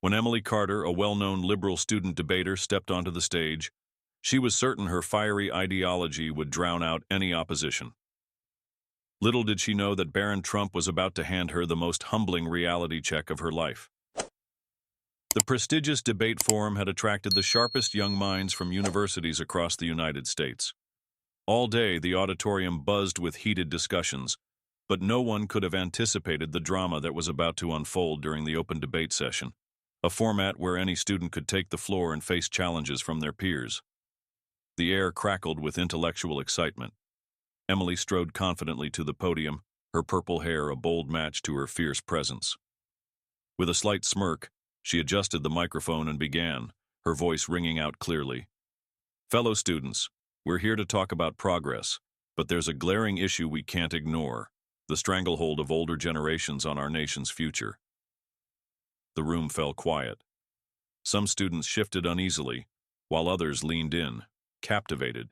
When Emily Carter, a well-known liberal student debater, stepped onto the stage, she was certain her fiery ideology would drown out any opposition. Little did she know that Barron Trump was about to hand her the most humbling reality check of her life. The prestigious debate forum had attracted the sharpest young minds from universities across the United States. All day, the auditorium buzzed with heated discussions, but no one could have anticipated the drama that was about to unfold during the open debate session, a format where any student could take the floor and face challenges from their peers. The air crackled with intellectual excitement. Emily strode confidently to the podium, her purple hair a bold match to her fierce presence. With a slight smirk, she adjusted the microphone and began, her voice ringing out clearly. Fellow students, we're here to talk about progress, but there's a glaring issue we can't ignore: the stranglehold of older generations on our nation's future. The room fell quiet. Some students shifted uneasily, while others leaned in, captivated.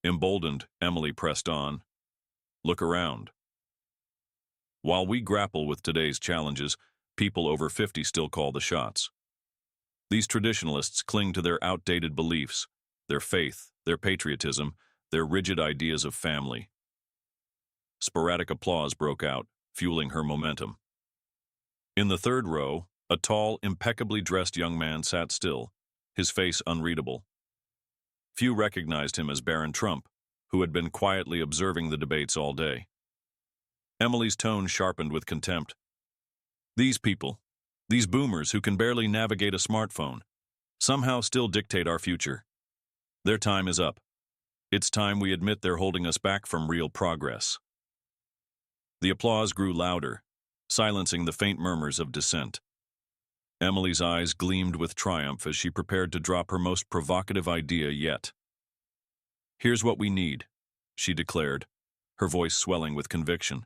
Emboldened, Emily pressed on. Look around. While we grapple with today's challenges, people over 50 still call the shots. These traditionalists cling to their outdated beliefs, their faith, their patriotism, their rigid ideas of family. Sporadic applause broke out, fueling her momentum. In the third row, a tall, impeccably dressed young man sat still, his face unreadable. Few recognized him as Barron Trump, who had been quietly observing the debates all day. Emily's tone sharpened with contempt. These people, these boomers who can barely navigate a smartphone, somehow still dictate our future. Their time is up. It's time we admit they're holding us back from real progress. The applause grew louder, silencing the faint murmurs of dissent. Emily's eyes gleamed with triumph as she prepared to drop her most provocative idea yet. Here's what we need, she declared, her voice swelling with conviction.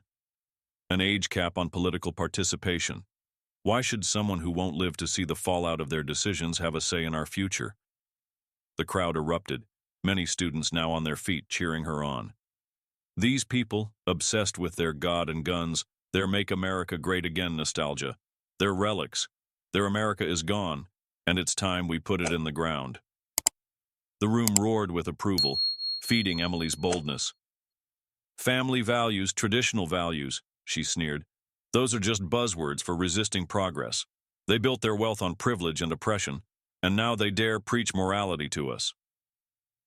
An age cap on political participation. Why should someone who won't live to see the fallout of their decisions have a say in our future? The crowd erupted, many students now on their feet cheering her on. These people, obsessed with their God and guns, their Make America Great Again nostalgia, their relics, their America is gone, and it's time we put it in the ground. The room roared with approval, feeding Emily's boldness. Family values, traditional values, she sneered. Those are just buzzwords for resisting progress. They built their wealth on privilege and oppression, and now they dare preach morality to us.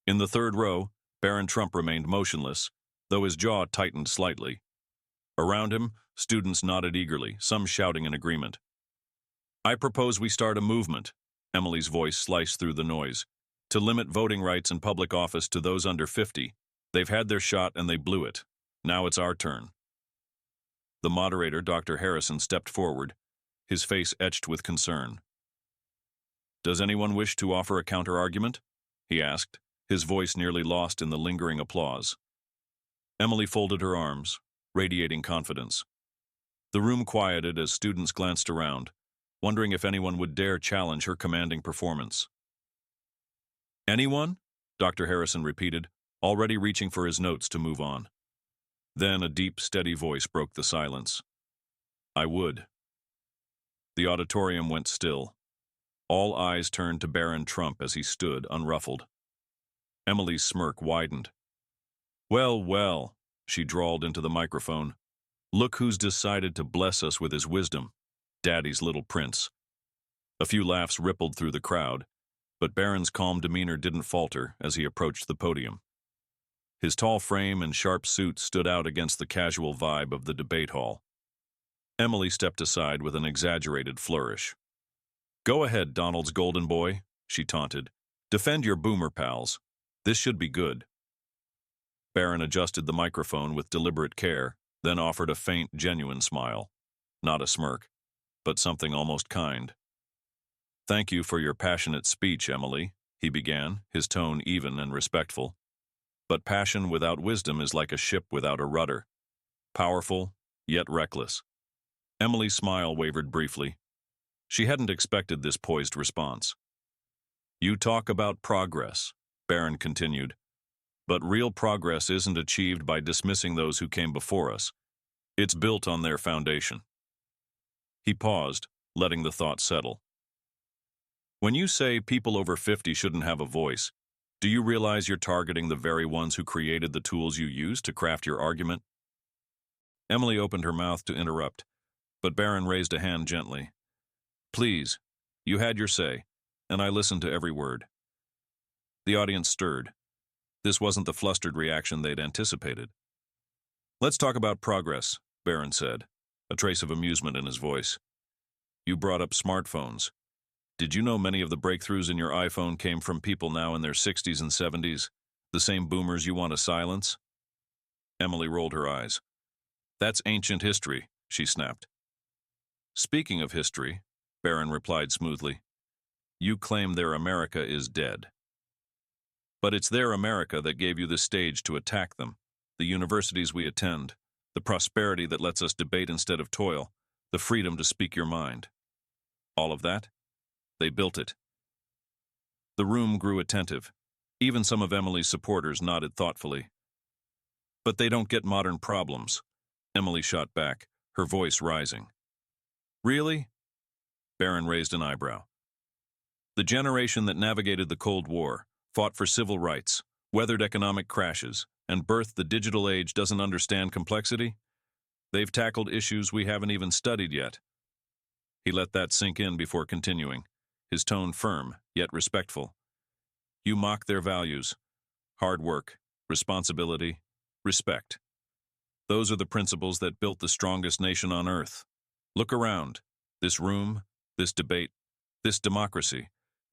In the third row, Barron Trump remained motionless, though his jaw tightened slightly. Around him, students nodded eagerly, some shouting in agreement. I propose we start a movement, Emily's voice sliced through the noise, to limit voting rights in public office to those under 50. They've had their shot and they blew it. Now it's our turn. The moderator, Dr. Harrison, stepped forward, his face etched with concern. Does anyone wish to offer a counter-argument? He asked, his voice nearly lost in the lingering applause. Emily folded her arms, radiating confidence. The room quieted as students glanced around, wondering if anyone would dare challenge her commanding performance. Anyone? Dr. Harrison repeated, already reaching for his notes to move on. Then a deep, steady voice broke the silence. I would. The auditorium went still. All eyes turned to Barron Trump as he stood, unruffled. Emily's smirk widened. Well, well, she drawled into the microphone. Look who's decided to bless us with his wisdom, Daddy's little prince. A few laughs rippled through the crowd, but Barron's calm demeanor didn't falter as he approached the podium. His tall frame and sharp suit stood out against the casual vibe of the debate hall. Emily stepped aside with an exaggerated flourish. Go ahead, Donald's golden boy, she taunted. Defend your boomer pals. This should be good. Barron adjusted the microphone with deliberate care, then offered a faint, genuine smile. Not a smirk, but something almost kind. Thank you for your passionate speech, Emily, he began, his tone even and respectful. But passion without wisdom is like a ship without a rudder. Powerful, yet reckless. Emily's smile wavered briefly. She hadn't expected this poised response. You talk about progress, Barron continued. But real progress isn't achieved by dismissing those who came before us. It's built on their foundation. He paused, letting the thought settle. When you say people over 50 shouldn't have a voice, do you realize you're targeting the very ones who created the tools you use to craft your argument? Emily opened her mouth to interrupt, but Barron raised a hand gently. Please, you had your say, and I listened to every word. The audience stirred. This wasn't the flustered reaction they'd anticipated. Let's talk about progress, Barron said, a trace of amusement in his voice. You brought up smartphones. Did you know many of the breakthroughs in your iPhone came from people now in their 60s and 70s, the same boomers you want to silence? Emily rolled her eyes. That's ancient history, she snapped. Speaking of history, Barron replied smoothly, you claim their America is dead. But it's their America that gave you the stage to attack them, the universities we attend, the prosperity that lets us debate instead of toil, the freedom to speak your mind. All of that? They built it. The room grew attentive. Even some of Emily's supporters nodded thoughtfully. But they don't get modern problems, Emily shot back, her voice rising. Really? Barron raised an eyebrow. The generation that navigated the Cold War, fought for civil rights, weathered economic crashes, and birthed the digital age doesn't understand complexity? They've tackled issues we haven't even studied yet. He let that sink in before continuing, his tone firm, yet respectful. You mock their values. Hard work, responsibility, respect. Those are the principles that built the strongest nation on earth. Look around. This room, this debate, this democracy.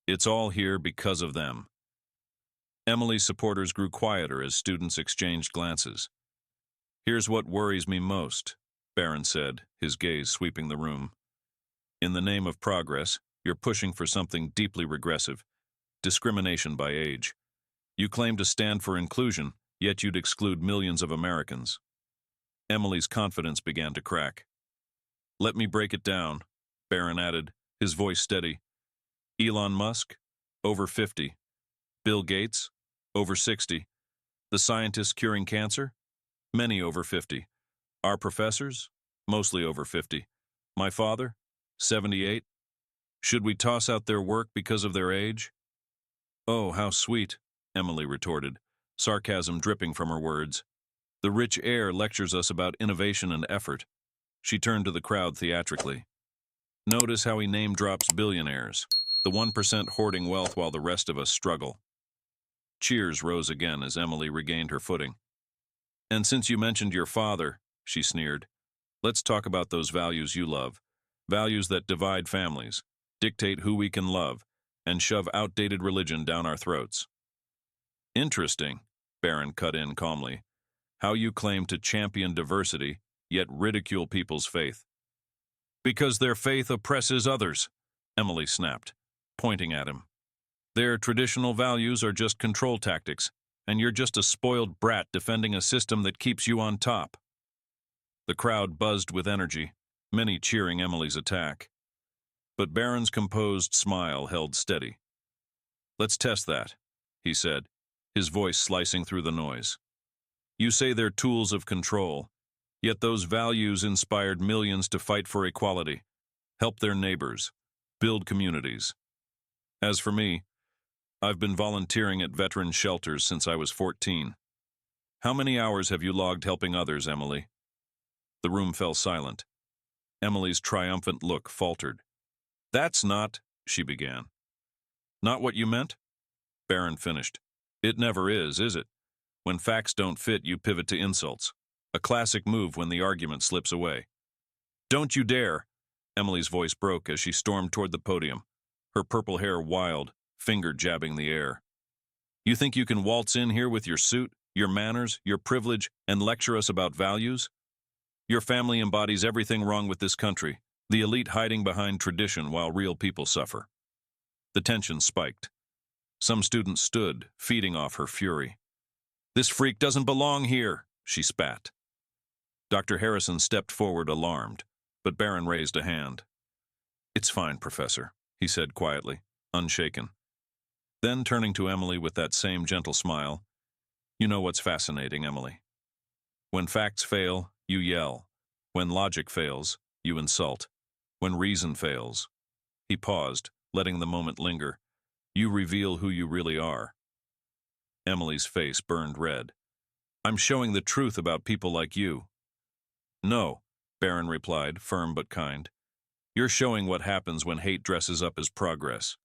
It's all here because of them. Emily's supporters grew quieter as students exchanged glances. Here's what worries me most, Barron said, his gaze sweeping the room. In the name of progress, you're pushing for something deeply regressive, discrimination by age. You claim to stand for inclusion, yet you'd exclude millions of Americans. Emily's confidence began to crack. Let me break it down, Barron added, his voice steady. Elon Musk, over 50. Bill Gates, over 60. The scientists curing cancer, many over 50. Our professors, mostly over 50. My father, 78. Should we toss out their work because of their age? Oh, how sweet, Emily retorted, sarcasm dripping from her words. The rich air lectures us about innovation and effort. She turned to the crowd theatrically. Notice how he name-drops billionaires, the 1% hoarding wealth while the rest of us struggle. Cheers rose again as Emily regained her footing. And since you mentioned your father, she sneered, let's talk about those values you love, values that divide families, dictate who we can love, and shove outdated religion down our throats. Interesting, Barron cut in calmly, how you claim to champion diversity, yet ridicule people's faith. Because their faith oppresses others, Emily snapped, pointing at him. Their traditional values are just control tactics, and you're just a spoiled brat defending a system that keeps you on top. The crowd buzzed with energy, many cheering Emily's attack. But Barron's composed smile held steady. Let's test that, he said, his voice slicing through the noise. You say they're tools of control, yet those values inspired millions to fight for equality, help their neighbors, build communities. As for me, I've been volunteering at veteran shelters since I was 14. How many hours have you logged helping others, Emily? The room fell silent. Emily's triumphant look faltered. That's not, she began. Not what you meant? Barron finished. It never is it? When facts don't fit, you pivot to insults. A classic move when the argument slips away. Don't you dare! Emily's voice broke as she stormed toward the podium, her purple hair wild, finger jabbing the air. You think you can waltz in here with your suit, your manners, your privilege, and lecture us about values? Your family embodies everything wrong with this country, the elite hiding behind tradition while real people suffer. The tension spiked. Some students stood, feeding off her fury. This freak doesn't belong here, she spat. Dr. Harrison stepped forward alarmed, but Barron raised a hand. It's fine, Professor, he said quietly, unshaken. Then, turning to Emily with that same gentle smile, you know what's fascinating, Emily. When facts fail, you yell. When logic fails, you insult. When reason fails. He paused, letting the moment linger. You reveal who you really are. Emily's face burned red. I'm showing the truth about people like you. No, Barron replied, firm but kind. You're showing what happens when hate dresses up as progress.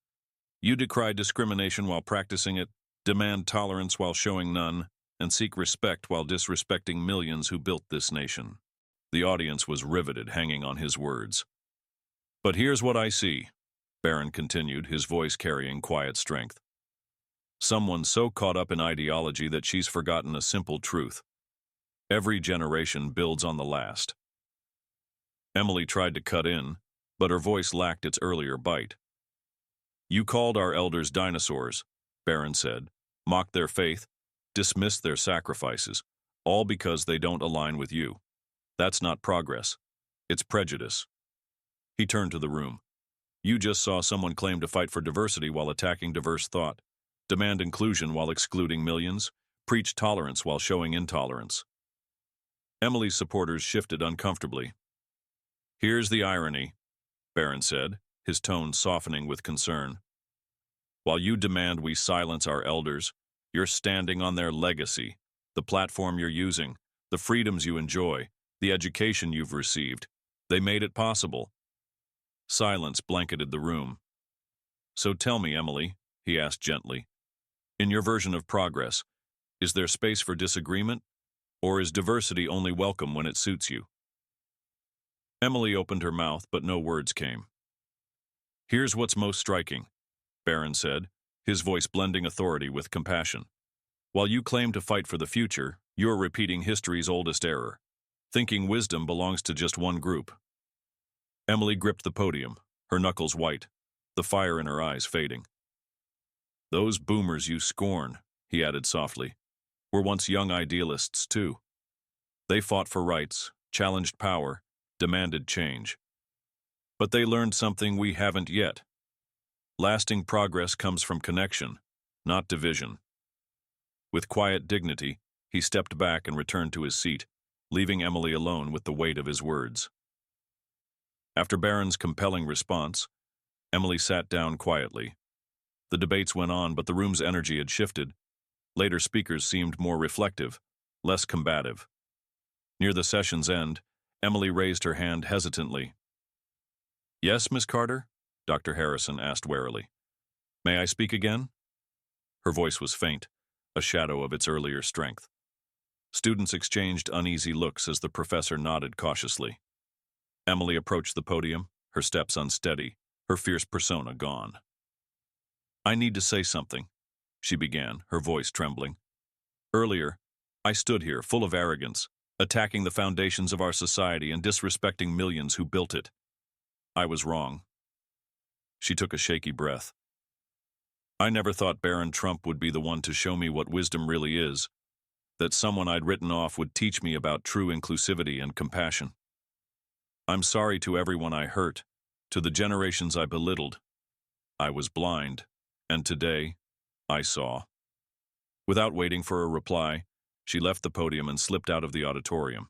You decry discrimination while practicing it, demand tolerance while showing none, and seek respect while disrespecting millions who built this nation. The audience was riveted, hanging on his words. But here's what I see, Barron continued, his voice carrying quiet strength. Someone so caught up in ideology that she's forgotten a simple truth. Every generation builds on the last. Emily tried to cut in, but her voice lacked its earlier bite. You called our elders dinosaurs, Barron said, mocked their faith, dismissed their sacrifices, all because they don't align with you. That's not progress. It's prejudice. He turned to the room. You just saw someone claim to fight for diversity while attacking diverse thought, demand inclusion while excluding millions, preach tolerance while showing intolerance. Emily's supporters shifted uncomfortably. Here's the irony, Barron said, his tone softening with concern. While you demand we silence our elders, you're standing on their legacy, the platform you're using, the freedoms you enjoy, the education you've received. They made it possible. Silence blanketed the room. So tell me, Emily, he asked gently, in your version of progress, is there space for disagreement, or is diversity only welcome when it suits you? Emily opened her mouth, but no words came. Here's what's most striking, Barron said, his voice blending authority with compassion. While you claim to fight for the future, you're repeating history's oldest error, thinking wisdom belongs to just one group. Emily gripped the podium, her knuckles white, the fire in her eyes fading. Those boomers you scorn, he added softly, were once young idealists too. They fought for rights, challenged power, demanded change. But they learned something we haven't yet. Lasting progress comes from connection, not division. With quiet dignity, he stepped back and returned to his seat, leaving Emily alone with the weight of his words. After Barron's compelling response, Emily sat down quietly. The debates went on, but the room's energy had shifted. Later speakers seemed more reflective, less combative. Near the session's end, Emily raised her hand hesitantly. Yes, Miss Carter? Dr. Harrison asked warily. May I speak again? Her voice was faint, a shadow of its earlier strength. Students exchanged uneasy looks as the professor nodded cautiously. Emily approached the podium, her steps unsteady, her fierce persona gone. I need to say something, she began, her voice trembling. Earlier, I stood here, full of arrogance, attacking the foundations of our society and disrespecting millions who built it. I was wrong. She took a shaky breath. I never thought Barron Trump would be the one to show me what wisdom really is, that someone I'd written off would teach me about true inclusivity and compassion. I'm sorry to everyone I hurt, to the generations I belittled. I was blind, and today, I saw. Without waiting for a reply, she left the podium and slipped out of the auditorium.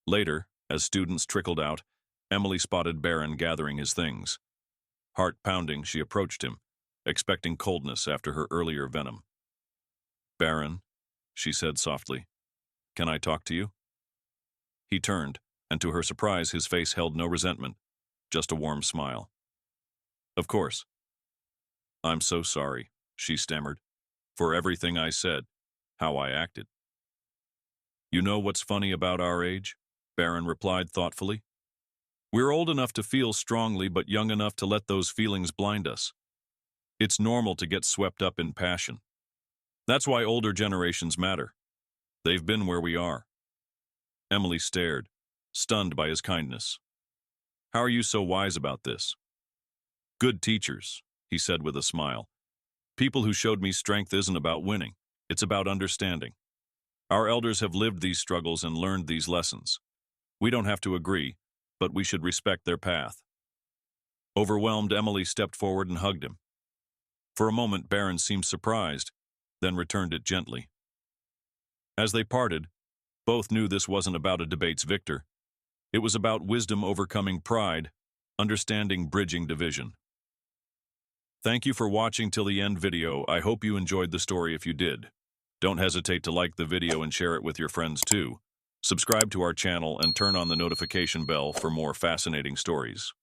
Later, as students trickled out, Emily spotted Barron gathering his things. Heart pounding, she approached him, expecting coldness after her earlier venom. Barron, she said softly, can I talk to you? He turned, and to her surprise, his face held no resentment, just a warm smile. Of course. I'm so sorry, she stammered, for everything I said, how I acted. You know what's funny about our age? Barron replied thoughtfully. We're old enough to feel strongly, but young enough to let those feelings blind us. It's normal to get swept up in passion. That's why older generations matter. They've been where we are. Emily stared, stunned by his kindness. How are you so wise about this? Good teachers, he said with a smile. People who showed me strength isn't about winning. It's about understanding. Our elders have lived these struggles and learned these lessons. We don't have to agree, but we should respect their path. Overwhelmed, Emily stepped forward and hugged him. For a moment, Barron seemed surprised, then returned it gently. As they parted, both knew this wasn't about a debate's victor. It was about wisdom overcoming pride, understanding bridging division. Thank you for watching till the end video. I hope you enjoyed the story if you did. Don't hesitate to like the video and share it with your friends too. Subscribe to our channel and turn on the notification bell for more fascinating stories.